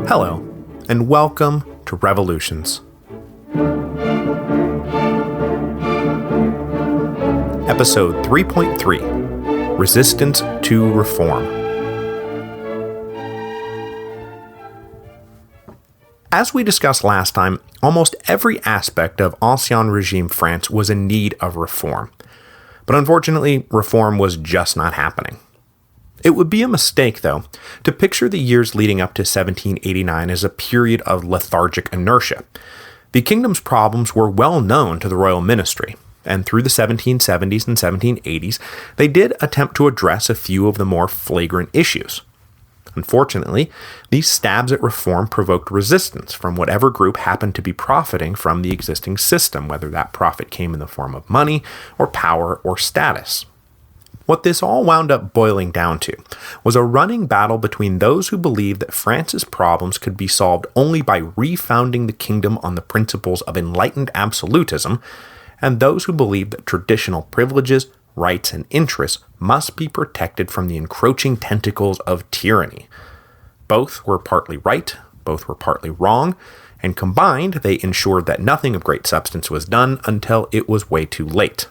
Hello, and welcome to Revolutions. Episode 3.3, Resistance to Reform. As we discussed last time, almost every aspect of Ancien Regime France was in need of reform. But unfortunately, reform was just not happening. It would be a mistake, though, to picture the years leading up to 1789 as a period of lethargic inertia. The kingdom's problems were well known to the royal ministry, and through the 1770s and 1780s, they did attempt to address a few of the more flagrant issues. Unfortunately, these stabs at reform provoked resistance from whatever group happened to be profiting from the existing system, whether that profit came in the form of money, or power, or status. What this all wound up boiling down to was a running battle between those who believed that France's problems could be solved only by refounding the kingdom on the principles of enlightened absolutism, and those who believed that traditional privileges, rights, and interests must be protected from the encroaching tentacles of tyranny. Both were partly right, both were partly wrong, and combined they ensured that nothing of great substance was done until it was way too late.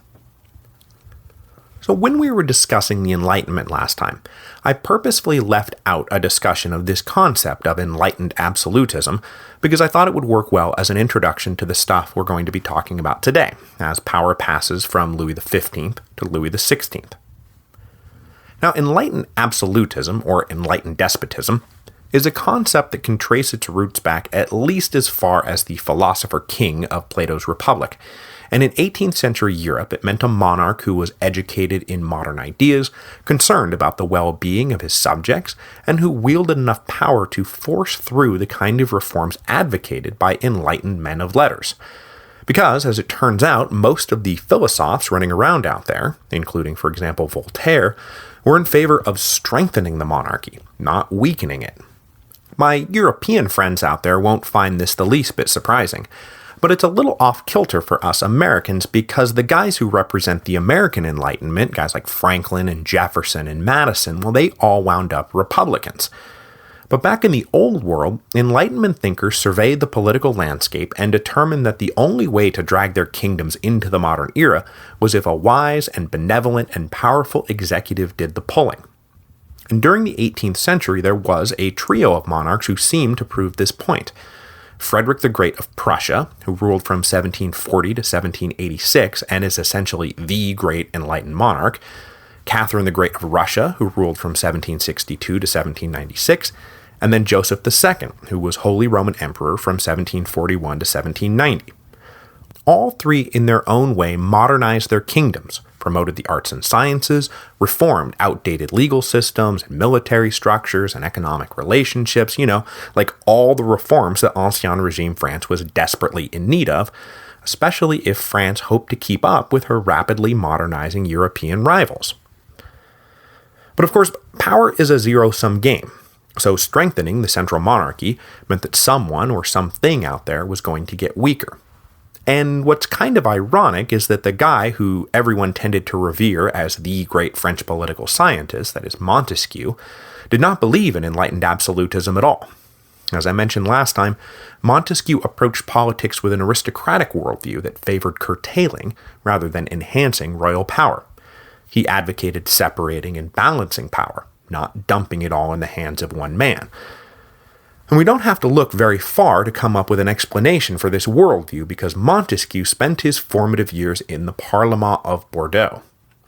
So when we were discussing the Enlightenment last time, I purposefully left out a discussion of this concept of enlightened absolutism because I thought it would work well as an introduction to the stuff we're going to be talking about today, as power passes from Louis XV to Louis XVI. Now, enlightened absolutism, or enlightened despotism, is a concept that can trace its roots back at least as far as the philosopher king of Plato's Republic. And in 18th century Europe, it meant a monarch who was educated in modern ideas, concerned about the well-being of his subjects, and who wielded enough power to force through the kind of reforms advocated by enlightened men of letters. Because, as it turns out, most of the philosophers running around out there, including, for example, Voltaire, were in favor of strengthening the monarchy, not weakening it. My European friends out there won't find this the least bit surprising. But it's a little off-kilter for us Americans because the guys who represent the American Enlightenment, guys like Franklin and Jefferson and Madison, well, they all wound up Republicans. But back in the old world, Enlightenment thinkers surveyed the political landscape and determined that the only way to drag their kingdoms into the modern era was if a wise and benevolent and powerful executive did the pulling. And during the 18th century, there was a trio of monarchs who seemed to prove this point. Frederick the Great of Prussia, who ruled from 1740 to 1786 and is essentially the great enlightened monarch, Catherine the Great of Russia, who ruled from 1762 to 1796, and then Joseph II, who was Holy Roman Emperor from 1741 to 1790. All three in their own way modernized their kingdoms, promoted the arts and sciences, reformed outdated legal systems and military structures and economic relationships, like all the reforms that Ancien Regime France was desperately in need of, especially if France hoped to keep up with her rapidly modernizing European rivals. But of course, power is a zero-sum game, so strengthening the central monarchy meant that someone or something out there was going to get weaker. And what's kind of ironic is that the guy who everyone tended to revere as the great French political scientist, that is Montesquieu, did not believe in enlightened absolutism at all. As I mentioned last time, Montesquieu approached politics with an aristocratic worldview that favored curtailing rather than enhancing royal power. He advocated separating and balancing power, not dumping it all in the hands of one man. And we don't have to look very far to come up with an explanation for this worldview because Montesquieu spent his formative years in the Parlement of Bordeaux.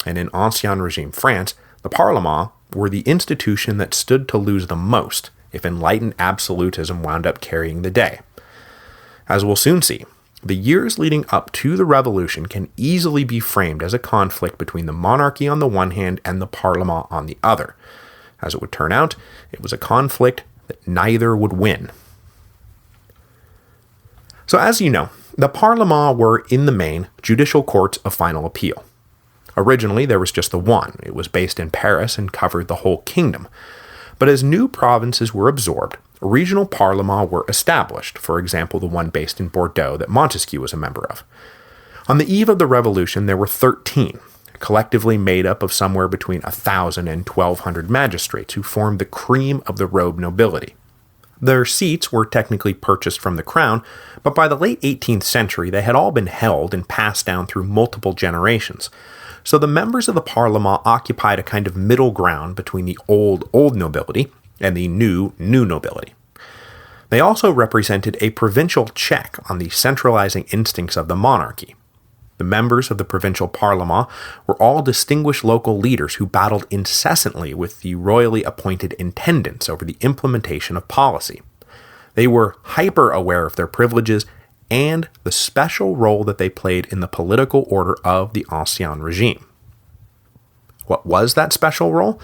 And in Ancien Regime France, the Parlement were the institution that stood to lose the most if enlightened absolutism wound up carrying the day. As we'll soon see, the years leading up to the revolution can easily be framed as a conflict between the monarchy on the one hand and the Parlement on the other. As it would turn out, it was a conflict that neither would win. So as you know, the Parlement were, in the main, judicial courts of final appeal. Originally, there was just the one. It was based in Paris and covered the whole kingdom. But as new provinces were absorbed, regional parlements were established, for example the one based in Bordeaux that Montesquieu was a member of. On the eve of the revolution, there were 13, collectively made up of somewhere between 1,000 and 1,200 magistrates who formed the cream of the robed nobility. Their seats were technically purchased from the crown, but by the late 18th century they had all been held and passed down through multiple generations. So the members of the Parlement occupied a kind of middle ground between the old nobility and the new nobility. They also represented a provincial check on the centralizing instincts of the monarchy. The members of the provincial Parlement were all distinguished local leaders who battled incessantly with the royally appointed intendants over the implementation of policy. They were hyper-aware of their privileges and the special role that they played in the political order of the Ancien regime. What was that special role?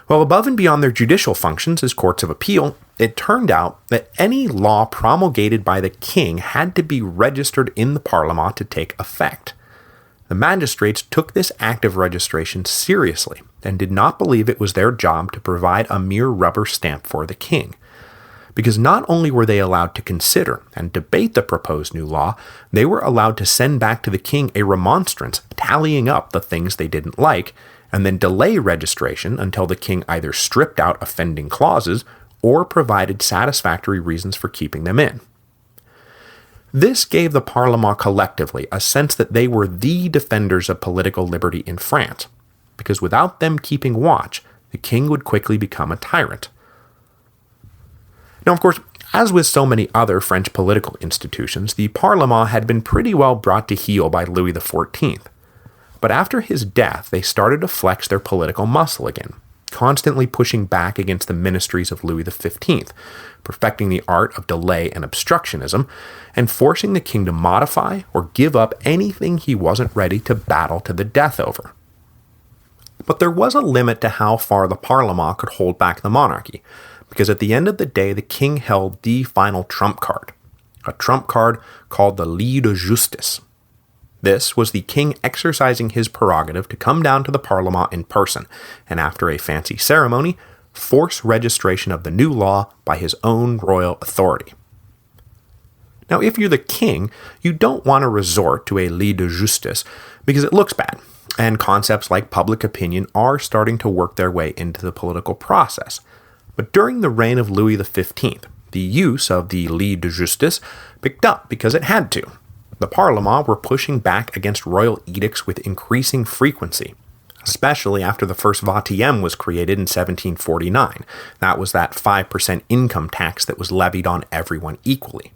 Well, above and beyond their judicial functions as courts of appeal, it turned out that any law promulgated by the king had to be registered in the Parlement to take effect. The magistrates took this act of registration seriously and did not believe it was their job to provide a mere rubber stamp for the king. Because not only were they allowed to consider and debate the proposed new law, they were allowed to send back to the king a remonstrance tallying up the things they didn't like, and then delay registration until the king either stripped out offending clauses or provided satisfactory reasons for keeping them in. This gave the Parlement collectively a sense that they were the defenders of political liberty in France, because without them keeping watch, the king would quickly become a tyrant. Now, of course, as with so many other French political institutions, the Parlement had been pretty well brought to heel by Louis XIV. But after his death, they started to flex their political muscle again, constantly pushing back against the ministries of Louis XV, perfecting the art of delay and obstructionism, and forcing the king to modify or give up anything he wasn't ready to battle to the death over. But there was a limit to how far the Parlement could hold back the monarchy, because at the end of the day the king held the final trump card, a trump card called the lit de justice. This was the king exercising his prerogative to come down to the Parlement in person, and after a fancy ceremony, force registration of the new law by his own royal authority. Now, if you're the king, you don't want to resort to a lit de justice because it looks bad, and concepts like public opinion are starting to work their way into the political process. But during the reign of Louis XV, the use of the lit de justice picked up because it had to. The Parlement were pushing back against royal edicts with increasing frequency, especially after the first vatième was created in 1749. That was that 5% income tax that was levied on everyone equally.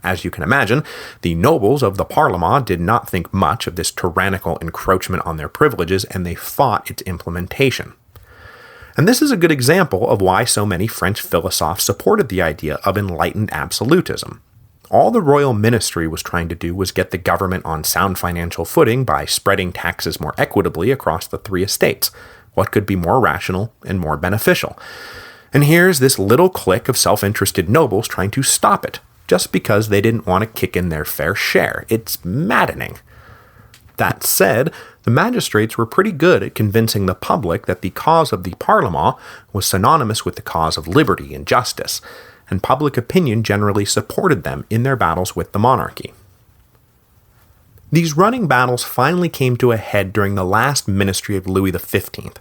As you can imagine, the nobles of the Parlement did not think much of this tyrannical encroachment on their privileges, and they fought its implementation. And this is a good example of why so many French philosophers supported the idea of enlightened absolutism. All the royal ministry was trying to do was get the government on sound financial footing by spreading taxes more equitably across the three estates. What could be more rational and more beneficial? And here's this little clique of self-interested nobles trying to stop it, just because they didn't want to kick in their fair share. It's maddening. That said, the magistrates were pretty good at convincing the public that the cause of the Parlement was synonymous with the cause of liberty and justice, and public opinion generally supported them in their battles with the monarchy. These running battles finally came to a head during the last ministry of Louis XV,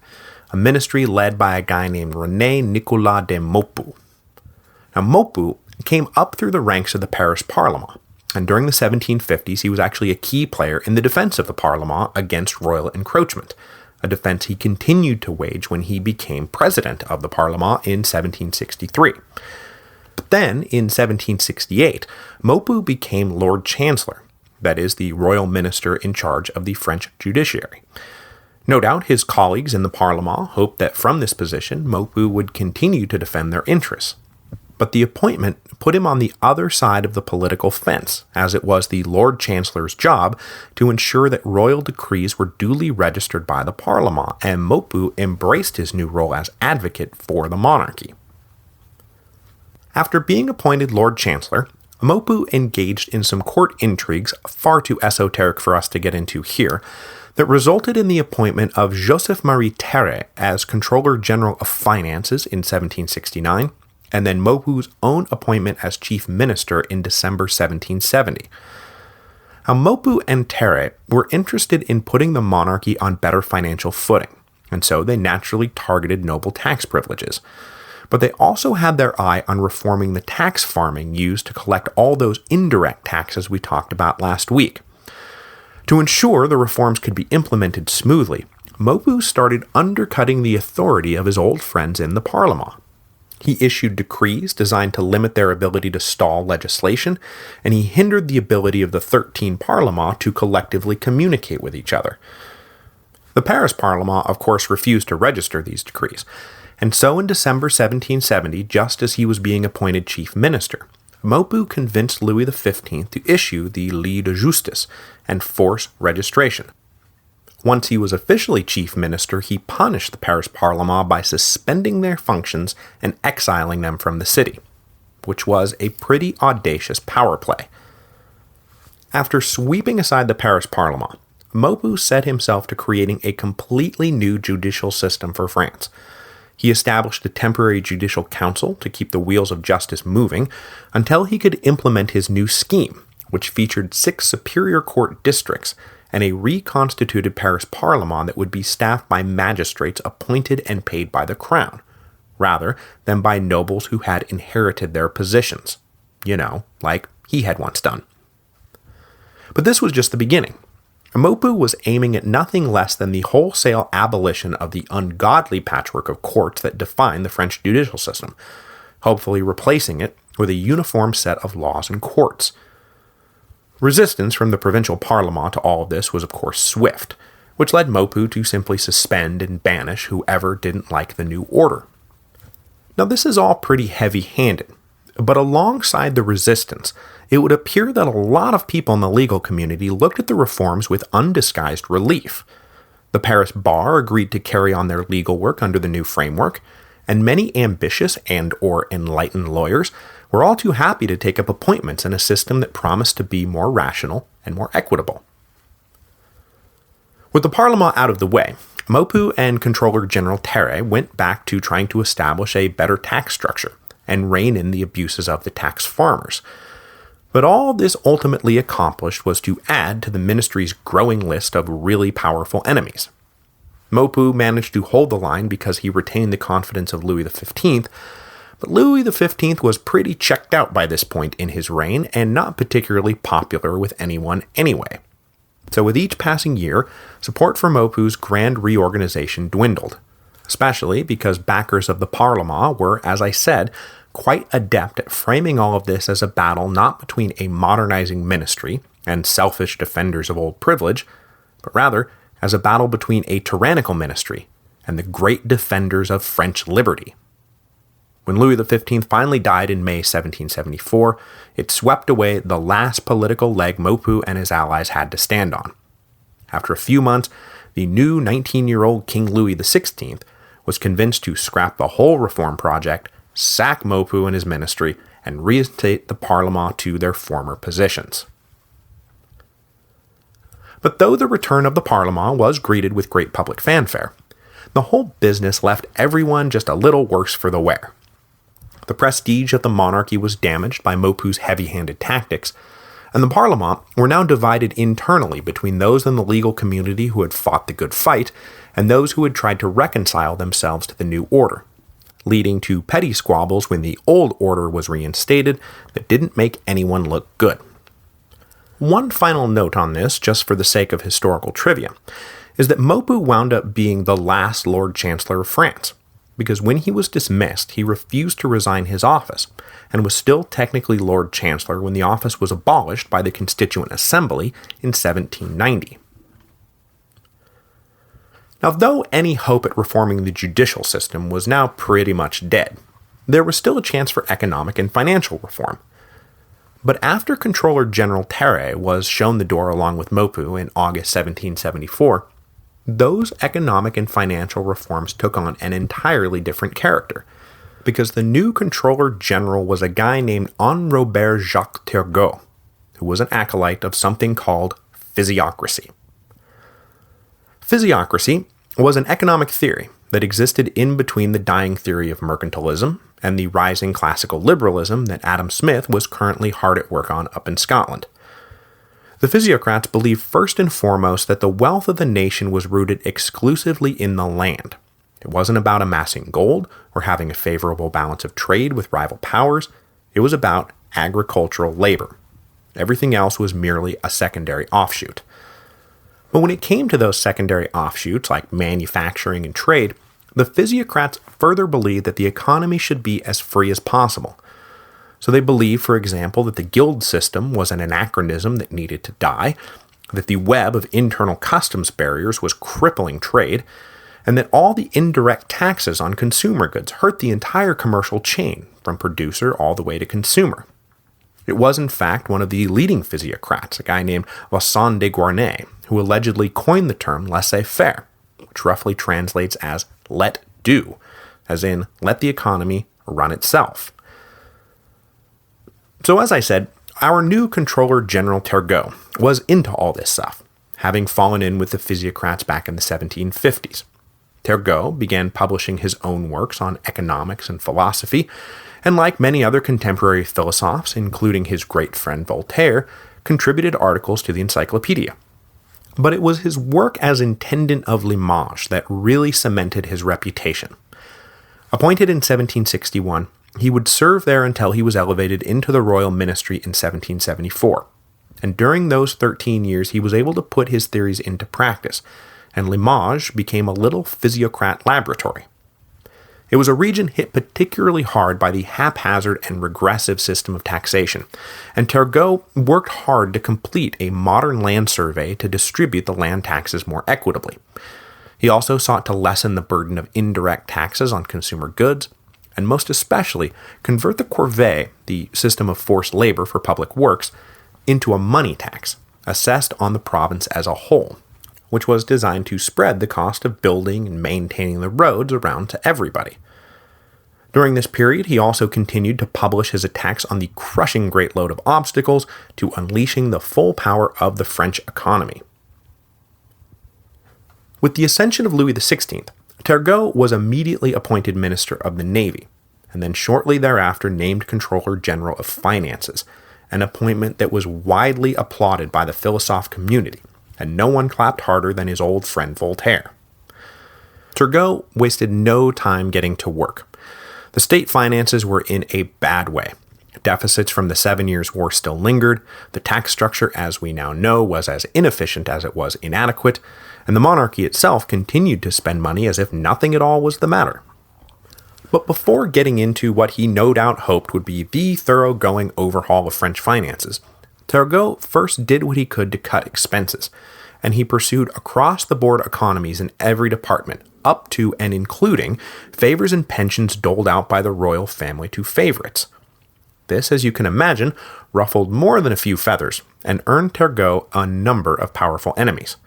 a ministry led by a guy named René Nicolas de Maupeou. Now, Maupeou came up through the ranks of the Paris Parlement, and during the 1750s he was actually a key player in the defense of the Parlement against royal encroachment, a defense he continued to wage when he became president of the Parlement in 1763. But then, in 1768, Maupeou became Lord Chancellor, that is, the royal minister in charge of the French judiciary. No doubt his colleagues in the Parlement hoped that from this position, Maupeou would continue to defend their interests. But the appointment put him on the other side of the political fence, as it was the Lord Chancellor's job to ensure that royal decrees were duly registered by the Parlement, and Maupeou embraced his new role as advocate for the monarchy. After being appointed Lord Chancellor, Maupeou engaged in some court intrigues far too esoteric for us to get into here, that resulted in the appointment of Joseph-Marie Théret as Controller General of Finances in 1769, and then Maupou's own appointment as Chief Minister in December 1770. Now, Maupeou and Terre were interested in putting the monarchy on better financial footing, and so they naturally targeted noble tax privileges. But they also had their eye on reforming the tax farming used to collect all those indirect taxes we talked about last week. To ensure the reforms could be implemented smoothly, Maupeou started undercutting the authority of his old friends in the Parlement. He issued decrees designed to limit their ability to stall legislation, and he hindered the ability of the 13 Parlements to collectively communicate with each other. The Paris Parlement, of course, refused to register these decrees, and so in December 1770, just as he was being appointed chief minister, Maupeou convinced Louis XV to issue the Lit de Justice and force registration. Once he was officially chief minister, he punished the Paris Parlement by suspending their functions and exiling them from the city, which was a pretty audacious power play. After sweeping aside the Paris Parlement, Maupeou set himself to creating a completely new judicial system for France. He established a temporary judicial council to keep the wheels of justice moving until he could implement his new scheme, which featured 6 superior court districts and a reconstituted Paris Parlement that would be staffed by magistrates appointed and paid by the crown, rather than by nobles who had inherited their positions. Like he had once done. But this was just the beginning. Maupeou was aiming at nothing less than the wholesale abolition of the ungodly patchwork of courts that defined the French judicial system, hopefully replacing it with a uniform set of laws and courts. Resistance from the provincial parlement to all of this was of course swift, which led Maupeou to simply suspend and banish whoever didn't like the new order. Now this is all pretty heavy-handed, but alongside the resistance, it would appear that a lot of people in the legal community looked at the reforms with undisguised relief. The Paris bar agreed to carry on their legal work under the new framework, and many ambitious and/or enlightened lawyers were all too happy to take up appointments in a system that promised to be more rational and more equitable. With the Parlement out of the way, Maupeou and Controller General Terre went back to trying to establish a better tax structure and rein in the abuses of the tax farmers. But all this ultimately accomplished was to add to the ministry's growing list of really powerful enemies. Maupeou managed to hold the line because he retained the confidence of Louis XV, but Louis XV was pretty checked out by this point in his reign and not particularly popular with anyone anyway. So with each passing year, support for Maupou's grand reorganization dwindled, especially because backers of the Parlement were, as I said, quite adept at framing all of this as a battle not between a modernizing ministry and selfish defenders of old privilege, but rather as a battle between a tyrannical ministry and the great defenders of French liberty. When Louis XV finally died in May 1774, it swept away the last political leg Maupeou and his allies had to stand on. After a few months, the new 19-year-old King Louis XVI was convinced to scrap the whole reform project, sack Maupeou and his ministry, and reinstate the Parlement to their former positions. But though the return of the Parlement was greeted with great public fanfare, the whole business left everyone just a little worse for the wear. The prestige of the monarchy was damaged by Maupou's heavy-handed tactics, and the Parlement were now divided internally between those in the legal community who had fought the good fight and those who had tried to reconcile themselves to the new order, leading to petty squabbles when the old order was reinstated that didn't make anyone look good. One final note on this, just for the sake of historical trivia, is that Maupeou wound up being the last Lord Chancellor of France, because when he was dismissed, he refused to resign his office, and was still technically Lord Chancellor when the office was abolished by the Constituent Assembly in 1790. Now, though any hope at reforming the judicial system was now pretty much dead, there was still a chance for economic and financial reform. But after Controller General Terre was shown the door along with Maupeou in August 1774, those economic and financial reforms took on an entirely different character, because the new Controller General was a guy named Henri Jacques Turgot, who was an acolyte of something called physiocracy. Physiocracy was an economic theory that existed in between the dying theory of mercantilism and the rising classical liberalism that Adam Smith was currently hard at work on up in Scotland. The The physiocrats believed first and foremost that the wealth of the nation was rooted exclusively in the land. It wasn't about amassing gold or having a favorable balance of trade with rival powers. It was about agricultural labor. Everything else was merely a secondary offshoot. But when it came to those secondary offshoots like manufacturing and trade, the physiocrats further believed that the economy should be as free as possible. So they believed, for example, that the guild system was an anachronism that needed to die, that the web of internal customs barriers was crippling trade, and that all the indirect taxes on consumer goods hurt the entire commercial chain, from producer all the way to consumer. It was, in fact, one of the leading physiocrats, a guy named Vincent de Guarnay, who allegedly coined the term laissez-faire, which roughly translates as let do, as in let the economy run itself. So as I said, our new Controller General Turgot was into all this stuff, having fallen in with the physiocrats back in the 1750s. Turgot began publishing his own works on economics and philosophy, and like many other contemporary philosophers, including his great friend Voltaire, contributed articles to the encyclopedia. But it was his work as intendant of Limoges that really cemented his reputation. Appointed in 1761, he would serve there until he was elevated into the royal ministry in 1774. And during those 13 years, he was able to put his theories into practice, and Limoges became a little physiocrat laboratory. It was a region hit particularly hard by the haphazard and regressive system of taxation, and Turgot worked hard to complete a modern land survey to distribute the land taxes more equitably. He also sought to lessen the burden of indirect taxes on consumer goods, and most especially convert the corvée, the system of forced labor for public works, into a money tax, assessed on the province as a whole, which was designed to spread the cost of building and maintaining the roads around to everybody. During this period, he also continued to publish his attacks on the crushing great load of obstacles to unleashing the full power of the French economy. With the ascension of Louis XVI, Turgot was immediately appointed Minister of the Navy, and then shortly thereafter named Controller General of Finances, an appointment that was widely applauded by the philosophe community, and no one clapped harder than his old friend Voltaire. Turgot wasted no time getting to work. The state finances were in a bad way. Deficits from the 7 Years' War still lingered, the tax structure, as we now know, was as inefficient as it was inadequate, and the monarchy itself continued to spend money as if nothing at all was the matter. But before getting into what he no doubt hoped would be the thoroughgoing overhaul of French finances, Turgot first did what he could to cut expenses, and he pursued across-the-board economies in every department, up to and including favors and pensions doled out by the royal family to favorites. This, as you can imagine, ruffled more than a few feathers, and earned Turgot a number of powerful enemies.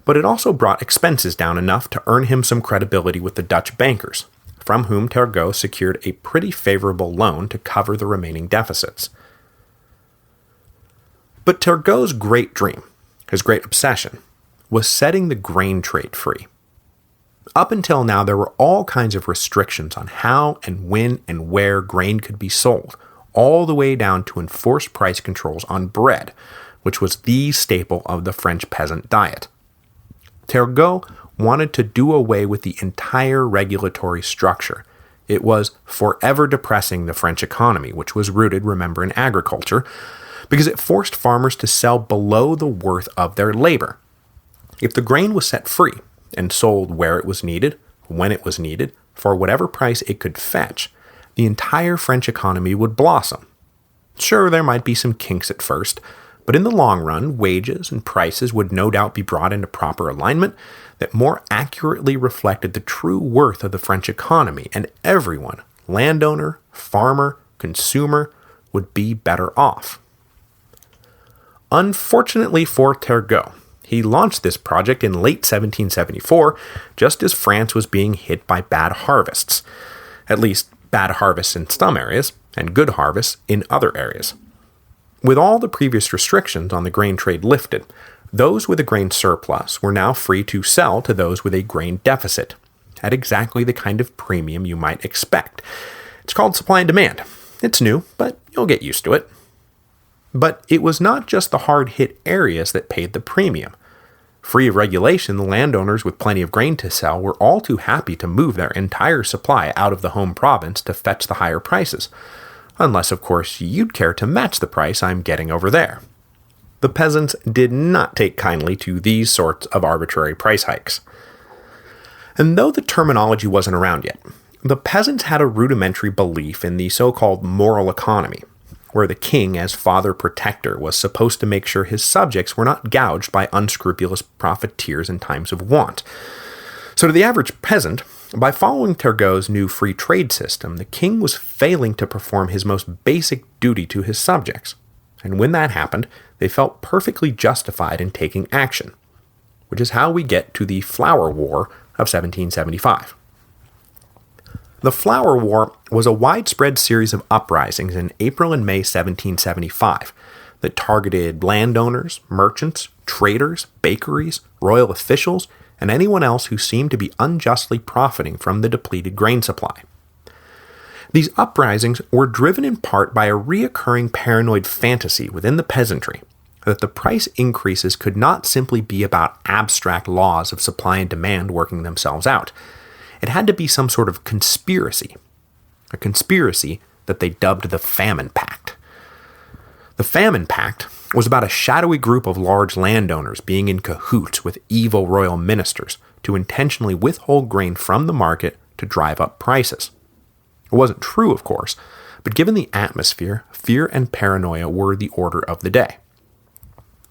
But it also brought expenses down enough to earn him some credibility with the Dutch bankers, from whom Turgot secured a pretty favorable loan to cover the remaining deficits. But Turgot's great dream, his great obsession, was setting the grain trade free. Up until now, there were all kinds of restrictions on how and when and where grain could be sold, all the way down to enforced price controls on bread, which was the staple of the French peasant diet. Turgot wanted to do away with the entire regulatory structure. It was forever depressing the French economy, which was rooted, remember, in agriculture, because it forced farmers to sell below the worth of their labor. If the grain was set free and sold where it was needed, when it was needed, for whatever price it could fetch, the entire French economy would blossom. Sure, there might be some kinks at first, but in the long run, wages and prices would no doubt be brought into proper alignment that more accurately reflected the true worth of the French economy, and everyone, landowner, farmer, consumer, would be better off. Unfortunately for Turgot, he launched this project in late 1774, just as France was being hit by bad harvests. At least, bad harvests in some areas, and good harvests in other areas. With all the previous restrictions on the grain trade lifted, those with a grain surplus were now free to sell to those with a grain deficit, at exactly the kind of premium you might expect. It's called supply and demand. It's new, but you'll get used to it. But it was not just the hard-hit areas that paid the premium. Free of regulation, the landowners with plenty of grain to sell were all too happy to move their entire supply out of the home province to fetch the higher prices. Unless, of course, you'd care to match the price I'm getting over there. The peasants did not take kindly to these sorts of arbitrary price hikes. And though the terminology wasn't around yet, the peasants had a rudimentary belief in the so-called moral economy, where the king, as father protector, was supposed to make sure his subjects were not gouged by unscrupulous profiteers in times of want. So to the average peasant, by following Turgot's new free trade system, the king was failing to perform his most basic duty to his subjects. And when that happened, they felt perfectly justified in taking action, which is how we get to the Flour War of 1775. The Flour War was a widespread series of uprisings in April and May 1775 that targeted landowners, merchants, traders, bakeries, royal officials, and anyone else who seemed to be unjustly profiting from the depleted grain supply. These uprisings were driven in part by a reoccurring paranoid fantasy within the peasantry that the price increases could not simply be about abstract laws of supply and demand working themselves out. It had to be some sort of conspiracy, a conspiracy that they dubbed the Famine Pact. The Famine Pact was about a shadowy group of large landowners being in cahoots with evil royal ministers to intentionally withhold grain from the market to drive up prices. It wasn't true, of course, but given the atmosphere, fear and paranoia were the order of the day.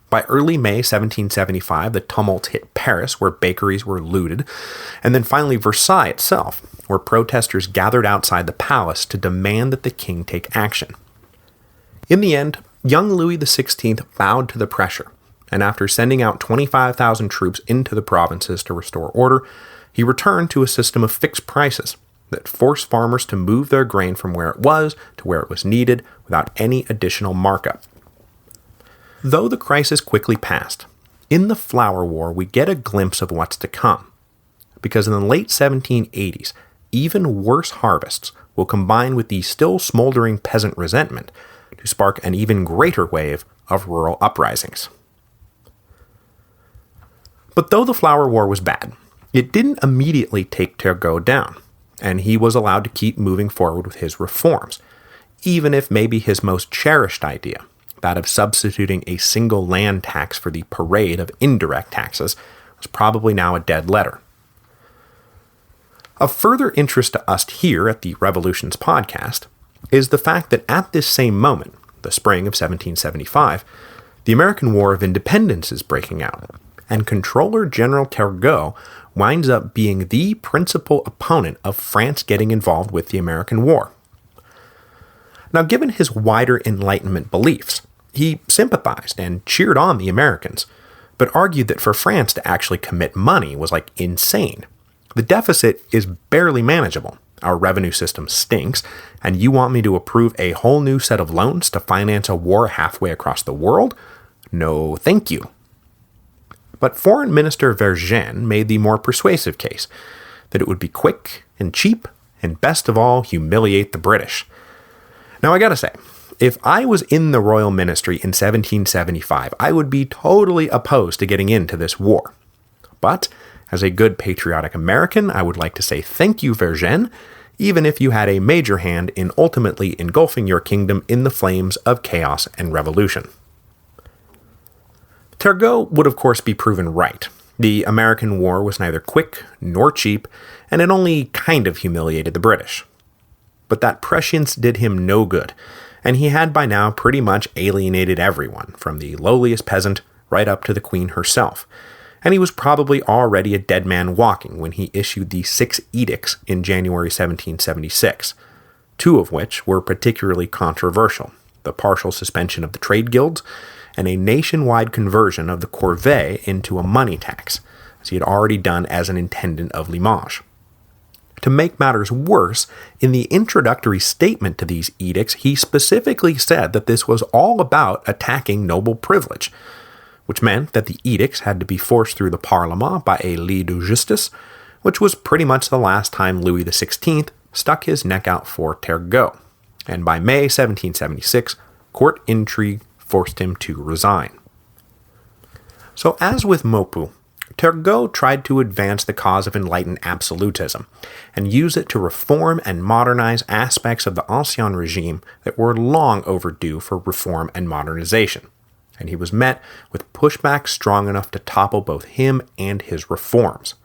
By early May 1775, the tumult hit Paris, where bakeries were looted, and then finally Versailles itself, where protesters gathered outside the palace to demand that the king take action. In the end, young Louis XVI bowed to the pressure, and after sending out 25,000 troops into the provinces to restore order, he returned to a system of fixed prices that forced farmers to move their grain from where it was to where it was needed without any additional markup. Though the crisis quickly passed, in the Flour War we get a glimpse of what's to come, because in the late 1780s, even worse harvests will combine with the still smoldering peasant resentment to spark an even greater wave of rural uprisings. But though the Flour War was bad, it didn't immediately take Turgot down, and he was allowed to keep moving forward with his reforms, even if maybe his most cherished idea, that of substituting a single land tax for the parade of indirect taxes, was probably now a dead letter. Of further interest to us here at the Revolutions podcast is the fact that at this same moment, the spring of 1775, the American War of Independence is breaking out, and Controller General Turgot winds up being the principal opponent of France getting involved with the American War. Now, given his wider Enlightenment beliefs, he sympathized and cheered on the Americans, but argued that for France to actually commit money was like insane. The deficit is barely manageable. Our revenue system stinks, and you want me to approve a whole new set of loans to finance a war halfway across the world? No, thank you. But Foreign Minister Vergennes made the more persuasive case that it would be quick and cheap, and best of all, humiliate the British. Now I gotta say, if I was in the royal ministry in 1775, I would be totally opposed to getting into this war. But, as a good patriotic American, I would like to say thank you, Vergennes, even if you had a major hand in ultimately engulfing your kingdom in the flames of chaos and revolution. Turgot would of course be proven right. The American War was neither quick nor cheap, and it only kind of humiliated the British. But that prescience did him no good, and he had by now pretty much alienated everyone, from the lowliest peasant right up to the Queen herself, and he was probably already a dead man walking when he issued the 6 edicts in January 1776, 2 of which were particularly controversial: the partial suspension of the trade guilds and a nationwide conversion of the corvée into a money tax, as he had already done as an intendant of Limoges. To make matters worse, in the introductory statement to these edicts, he specifically said that this was all about attacking noble privilege, which meant that the edicts had to be forced through the Parlement by a lit de justice, which was pretty much the last time Louis XVI stuck his neck out for Turgot. And by May 1776, court intrigue forced him to resign. So as with Maupeou, Turgot tried to advance the cause of enlightened absolutism and use it to reform and modernize aspects of the Ancien regime that were long overdue for reform and modernization, and he was met with pushback strong enough to topple both him and his reforms.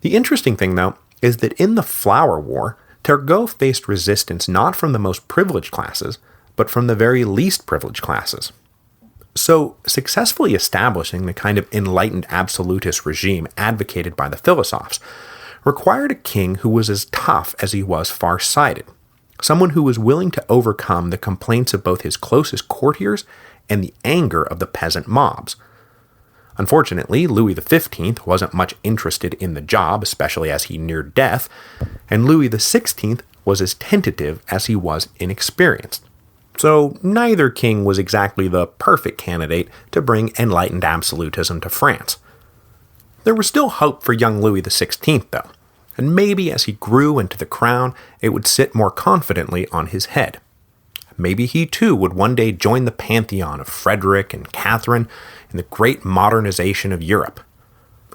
The interesting thing, though, is that in the Flower War, Turgot faced resistance not from the most privileged classes, but from the very least privileged classes. So, successfully establishing the kind of enlightened absolutist regime advocated by the philosophes required a king who was as tough as he was far-sighted, someone who was willing to overcome the complaints of both his closest courtiers and the anger of the peasant mobs. Unfortunately, Louis XV wasn't much interested in the job, especially as he neared death, and Louis XVI was as tentative as he was inexperienced. So neither king was exactly the perfect candidate to bring enlightened absolutism to France. There was still hope for young Louis XVI, though, and maybe as he grew into the crown, it would sit more confidently on his head. Maybe he too would one day join the pantheon of Frederick and Catherine in the great modernization of Europe.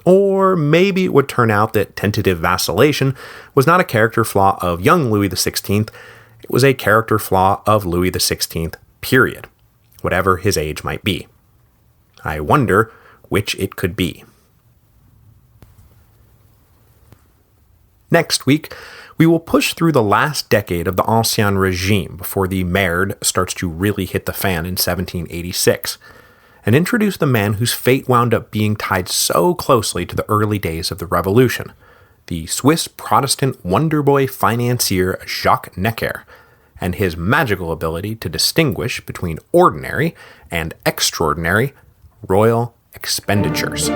Or maybe it would turn out that tentative vacillation was not a character flaw of young Louis XVI, it was a character flaw of Louis XVI, period, whatever his age might be. I wonder which it could be. Next week, we will push through the last decade of the Ancien regime before the merde starts to really hit the fan in 1786, and introduce the man whose fate wound up being tied so closely to the early days of the Revolution, the Swiss Protestant wonderboy financier Jacques Necker, and his magical ability to distinguish between ordinary and extraordinary royal expenditures.